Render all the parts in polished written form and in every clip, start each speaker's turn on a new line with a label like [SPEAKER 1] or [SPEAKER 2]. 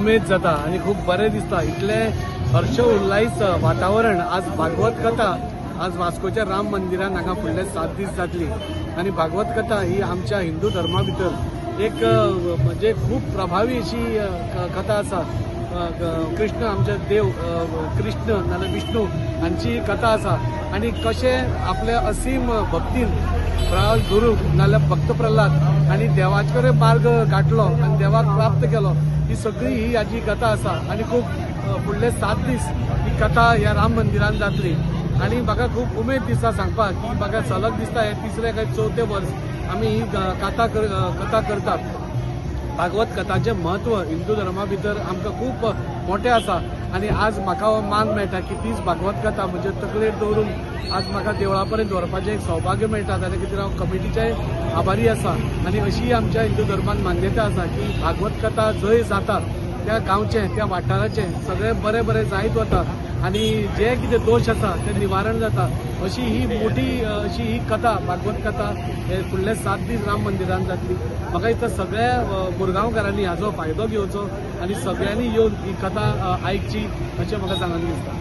[SPEAKER 1] उमेद जाता आणि खूप बरें दिसता. इतले हर्ष उल्हास वातावरण. आज भागवत कथा आज वास्कोच्या राम मंदिरान हांगा फुडले 7 दीस जातली आणि भागवत कथा ही आमच्या हिंदू धर्मा भितर एक म्हणजे खूप प्रभावी अशी कथा आसा. कृष्ण आमचे देव कृष्ण नाल्यार विष्णू हांची कथा आसा आणि कशे आपल्या असीम भक्तीन प्रहलाद गुरू नाल्यार भक्त प्रल्हाद आणि देवाचे कडेन मार्ग गाठलो आणि देवाक प्राप्त केलो. ही सगळी ही हाजी कथा आसा आणि खूप फुडले 7 दीस ही कथा ह्या राम मंदिरान जातली आणि म्हाका खूप उमेद दिसता सांगपाक की म्हाका सलग दिसता हे 3रे काय 4थे वर्स आमी ही कथा करतात. भागवत कथाचे महत्व हिंदू धर्मा भितर आमकां खूप मोठे आसा आणि आज म्हाका मान मेळटा की तीच भागवत कथा म्हणजे तकलेर दवरून आज म्हाका देवळा पर्यंत व्हरपाचें एक सौभाग्य मेळटा. ताच्या खातीर हांव कमिटीचे आभारी आसा आणि अशी आमच्या हिंदू धर्मान मान्यता आसा की भागवत कथा जंय जाता त्या गांवचे त्या वाठाराचे सगळे बरे बरे जायत वता आणि जे कितें दोष आसा ते निवारण जाता. अशी ही मोठी अशी ही कथा भागवत कथा हे फुडले 7 दीस राम मंदिरान जातली. म्हाका दिसता सगळ्या मुरगांवकारांनी हाजो फायदो घेवचो आणि सगळ्यांनी येवन ही कथा आयकची अशें म्हाका सांगून दिसता.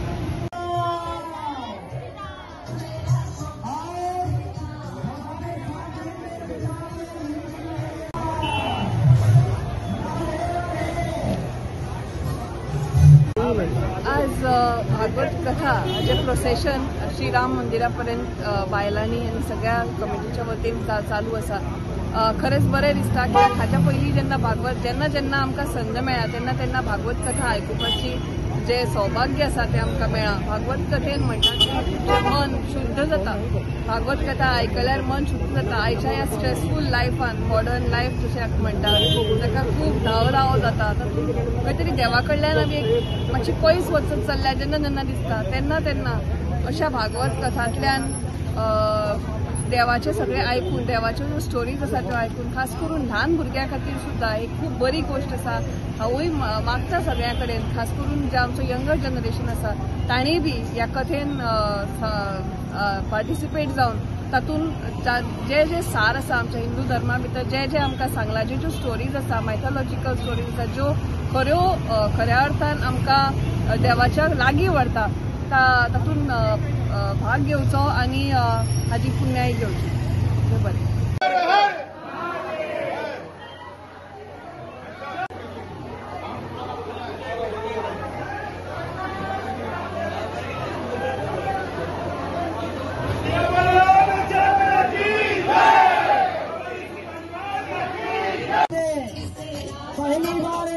[SPEAKER 2] आज भागवत कथा जे प्रोसेशन श्रीराम मंदिरापर्यंत बायलांनी आणि सगळ्या कमिटीच्या वतीन चालू आसा. खरेंच बरें दिसता की हाच्या पयलीं जेन्ना भागवत जेन्ना आमकां संद मेळ्ळा तेन्ना भागवत कथा आयकुपाची जे सौभाग्य आसा ते आमकां मेळ्ळा. भागवत कथेन म्हणटा की मन शुद्ध जाता. भागवत कथा आयकल्यार मन शुद्ध जाता. आयच्या ह्या स्ट्रेसफूल लायफान मॉडर्न लायफ जशें म्हणटा ताका खूब धांव जाता. खंय तरी देवा कडल्यान आमी एक मातशी पयस वचत चल्ल्या जेन्ना दिसता तेन्ना अशा भागवत कथांतल्यान देवाचे सगळे आयकून देवाच्यो ज्यो स्टोरीज आसा त्यो आयकून खास करून ल्हान भुरग्यां खातीर सुद्धा एक खूब बरी गोष्ट आसा. हांवूय मागता सगळ्यां कडेन खास करून जे आमचो यंगर जनरेशन आसा तांणी बी ह्या कथेन पार्टिसिपेट जावन तातून जे सार आसा आमच्या हिंदू धर्मा भितर जे आमकां सांगला ज्यो स्टोरीज आसा मायथॉलॉजिकल स्टोरीज आसा ज्यो खऱ्या अर्थान आमकां देवाच्या लागीं व्हरता तातून भाग घेवचो आणि हाजी पुण्याई घेवची. देव बरें.
[SPEAKER 3] पहली बार